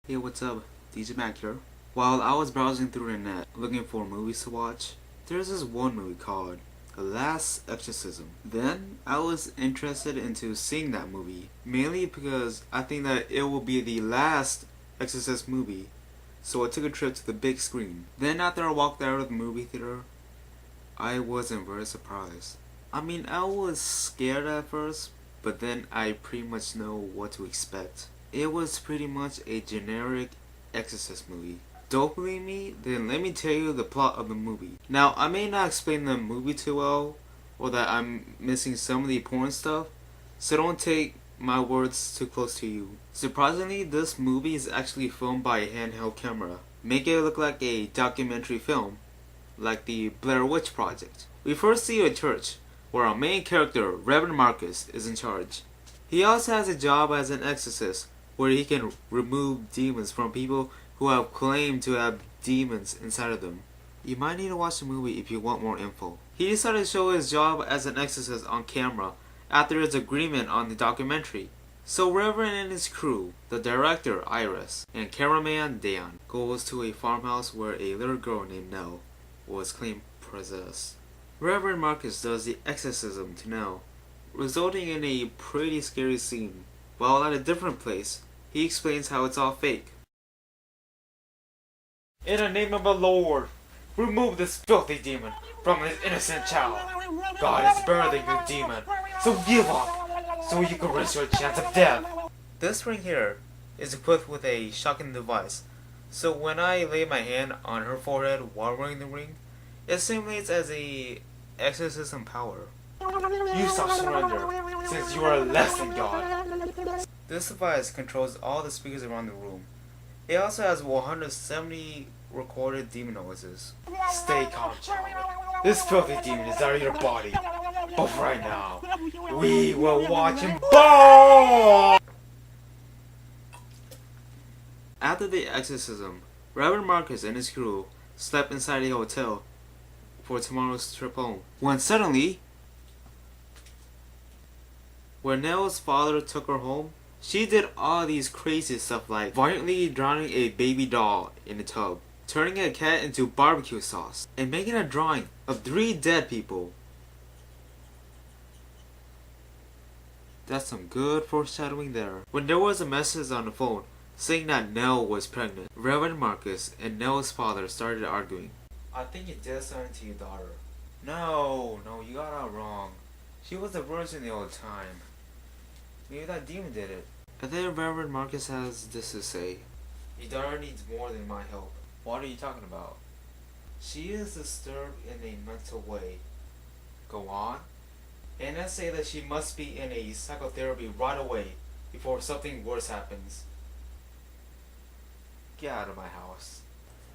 Hey, what's up? DJ Mac here. While I was browsing through the net looking for movies to watch, there's this one movie called The Last Exorcism. Then I was interested into seeing that movie, mainly because I think that it will be the last Exorcist movie. So I took a trip to the big screen. Then after I walked out of the movie theater, I wasn't very surprised. I mean, I was scared at first, but then I pretty much know what to expect. It was pretty much a generic Exorcist movie. Don't believe me? Then let me tell you the plot of the movie. Now, I may not explain the movie too well, or that I'm missing some of the important stuff, so don't take my words too close to you. Surprisingly, this movie is actually filmed by a handheld camera, making it look like a documentary film, like the Blair Witch Project. We first see a church, where our main character, Reverend Marcus, is in charge. He also has a job as an exorcist, where he can remove demons from people who have claimed to have demons inside of them. You might need to watch the movie if you want more info. He decided to show his job as an exorcist on camera after his agreement on the documentary. So Reverend and his crew, the director Iris and cameraman Dan, goes to a farmhouse where a little girl named Nell was claimed possessed. Reverend Marcus does the exorcism to Nell, resulting in a pretty scary scene. While at a different place, he explains how it's all fake. In the name of the Lord, remove this filthy demon from this innocent child. God is better than you, demon, so give up, so you can risk your chance of death. This ring here is equipped with a shocking device, so when I lay my hand on her forehead while wearing the ring, it simulates as a exorcism power. You shall surrender, since you are less than God. This device controls all the speakers around the room. It also has 170 recorded demon noises. Stay calm, child. This filthy demon is out of your body. But right now, we will watch him burn! After the exorcism, Reverend Marcus and his crew slept inside a hotel for tomorrow's trip home. When suddenly, when Nell's father took her home, she did all these crazy stuff like violently drowning a baby doll in a tub, turning a cat into barbecue sauce, and making a drawing of 3 dead people. That's some good foreshadowing there. When there was a message on the phone saying that Nell was pregnant, Reverend Marcus and Nell's father started arguing. I think you did something to your daughter. No, you got her wrong. She was a virgin the whole time. Maybe that demon did it. And then Reverend Marcus has this to say. Your daughter needs more than my help. What are you talking about? She is disturbed in a mental way. Go on. And I say that she must be in a psychotherapy right away before something worse happens. Get out of my house.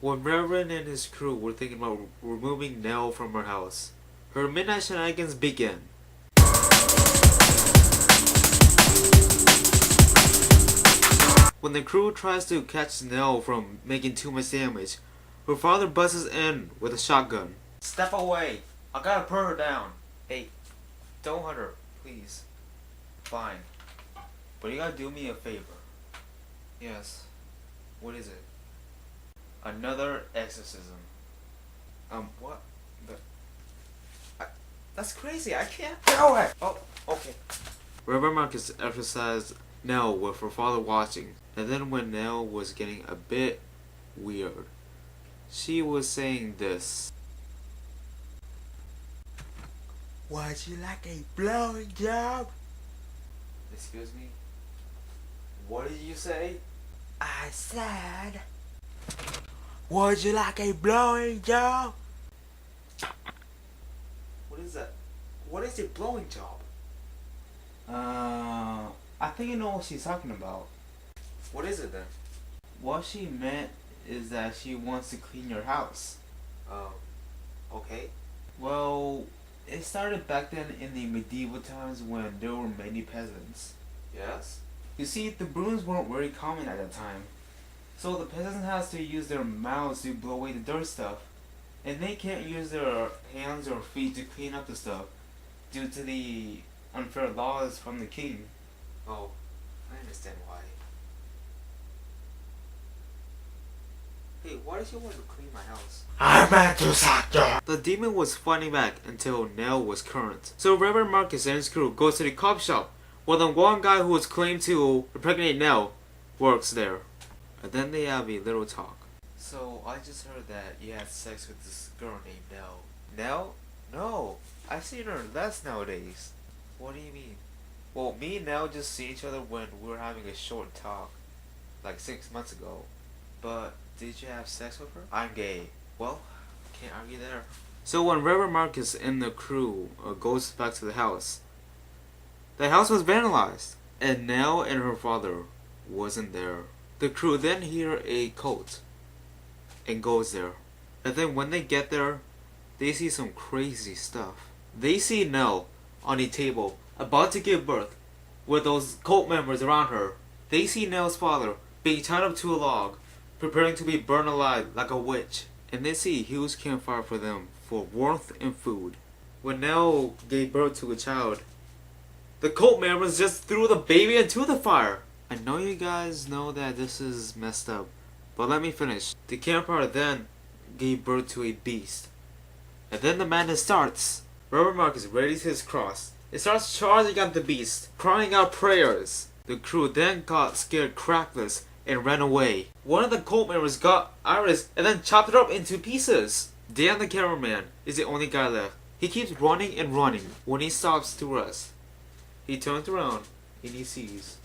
When Reverend and his crew were thinking about removing Nell from her house, her midnight shenanigans begin. When the crew tries to catch Nell from making too much damage, her father busts in with a shotgun. Step away! I gotta put her down. Hey, don't hurt her, please. Fine. But you gotta do me a favor. Yes. What is it? Another exorcism. What? That's crazy. I can't do it! Oh, okay. Reverend Marcus exorcised Nell with her father watching, and then when Nell was getting a bit weird, she was saying this. Would you like a blowing job? Excuse me? What did you say? I said, would you like a blowing job? What is that? What is a blowing job? I think I know what she's talking about. What is it then? What she meant is that she wants to clean your house. Oh, okay. Well, it started back then in the medieval times when there were many peasants. Yes? You see, the brooms weren't very common at that time. So the peasants has to use their mouths to blow away the dirt stuff. And they can't use their hands or feet to clean up the stuff due to the unfair laws from the king. Oh, I understand why. Hey, why does she want to clean my house? I meant to suck you. The demon was fighting back until Nell was current. So Reverend Marcus and his crew goes to the cop shop where the one guy who was claimed to impregnate Nell works there. And then they have a little talk. So I just heard that you had sex with this girl named Nell. Nell? No, I've seen her less nowadays. What do you mean? Well, me and Nell just see each other when we were having a short talk, like 6 months ago. But did you have sex with her? I'm gay. Well, can't argue there. So when Reverend Marcus and the crew goes back to the house was vandalized, and Nell and her father wasn't there. The crew then hear a cult and goes there. And then when they get there, they see some crazy stuff. They see Nell on a table about to give birth with those cult members around her. They see Nell's father being tied up to a log, preparing to be burned alive like a witch. And they see a huge campfire for them for warmth and food. When Nell gave birth to a child, the cult members just threw the baby into the fire. I know you guys know that this is messed up, but let me finish. The campfire then gave birth to a beast. And then the madness starts. Reverend Marcus raises his cross. It starts charging at the beast, crying out prayers. The crew then got scared crackless and ran away. One of the cult members got Iris and then chopped her up into pieces. Dan the cameraman is the only guy left. He keeps running and running. When he stops to rest, he turns around and he sees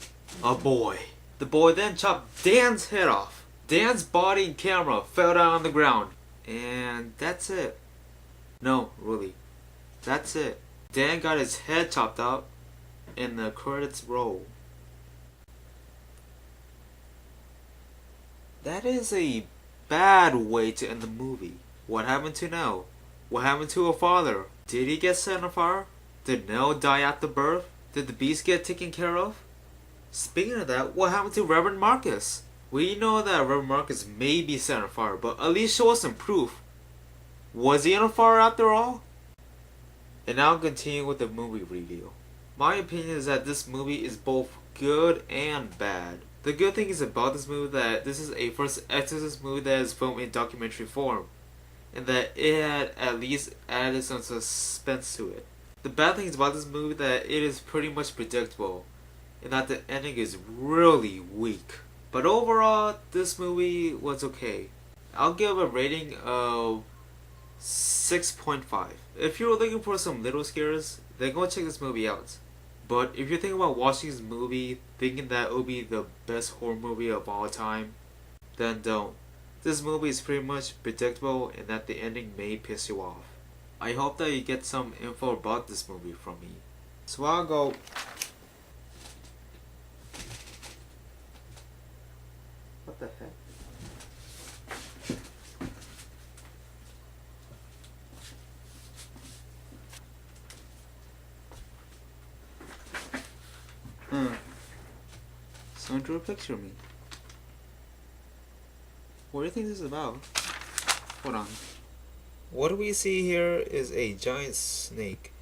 a boy. The boy then chopped Dan's head off. Dan's body and camera fell down on the ground. And that's it. No, really. That's it. Dan got his head chopped out and the credits roll. That is a bad way to end the movie. What happened to Nell? What happened to her father? Did he get set on fire? Did Nell die after birth? Did the beast get taken care of? Speaking of that, what happened to Reverend Marcus? We know that Reverend Marcus may be set on fire, but at least show us some proof. Was he on fire after all? And now continue with the movie review. My opinion is that this movie is both good and bad. The good thing is about this movie that this is a first Exorcist movie that is filmed in documentary form, and that it had at least added some suspense to it. The bad thing is about this movie that it is pretty much predictable, and that the ending is really weak. But overall, this movie was okay. I'll give a rating of 6.5. If you're looking for some little scares, then go check this movie out. But if you're thinking about watching this movie, thinking that it will be the best horror movie of all time, then don't. This movie is pretty much predictable and that the ending may piss you off. I hope that you get some info about this movie from me. So I'll go. What the heck? Someone drew a picture of me. What do you think this is about? Hold on. What we see here is a giant snake,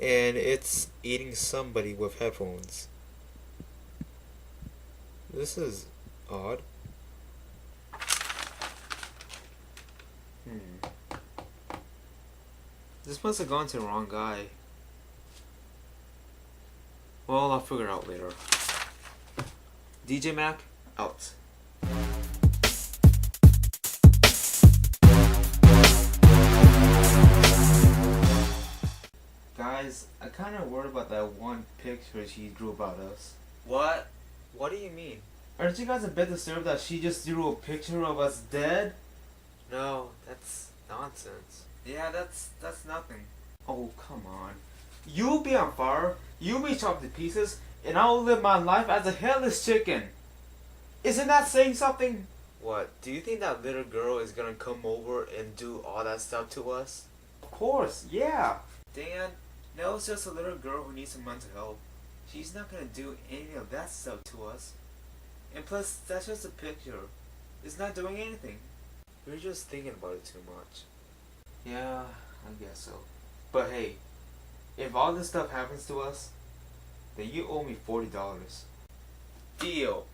and it's eating somebody with headphones. This is odd. This must have gone to the wrong guy. Well, I'll figure it out later. DJ Mac, out. Guys, I kinda worried about that one picture she drew about us. What? What do you mean? Aren't you guys a bit disturbed that she just drew a picture of us dead? No, that's nonsense. Yeah, that's nothing. Oh, come on. You'll be on fire, you'll be chopped to pieces, and I'll live my life as a headless chicken. Isn't that saying something? What, do you think that little girl is gonna come over and do all that stuff to us? Of course, yeah. Dan, Nell's just a little girl who needs some mental help. She's not gonna do any of that stuff to us. And plus, that's just a picture. It's not doing anything. We're just thinking about it too much. Yeah, I guess so. But hey, if all this stuff happens to us, then you owe me $40. Deal.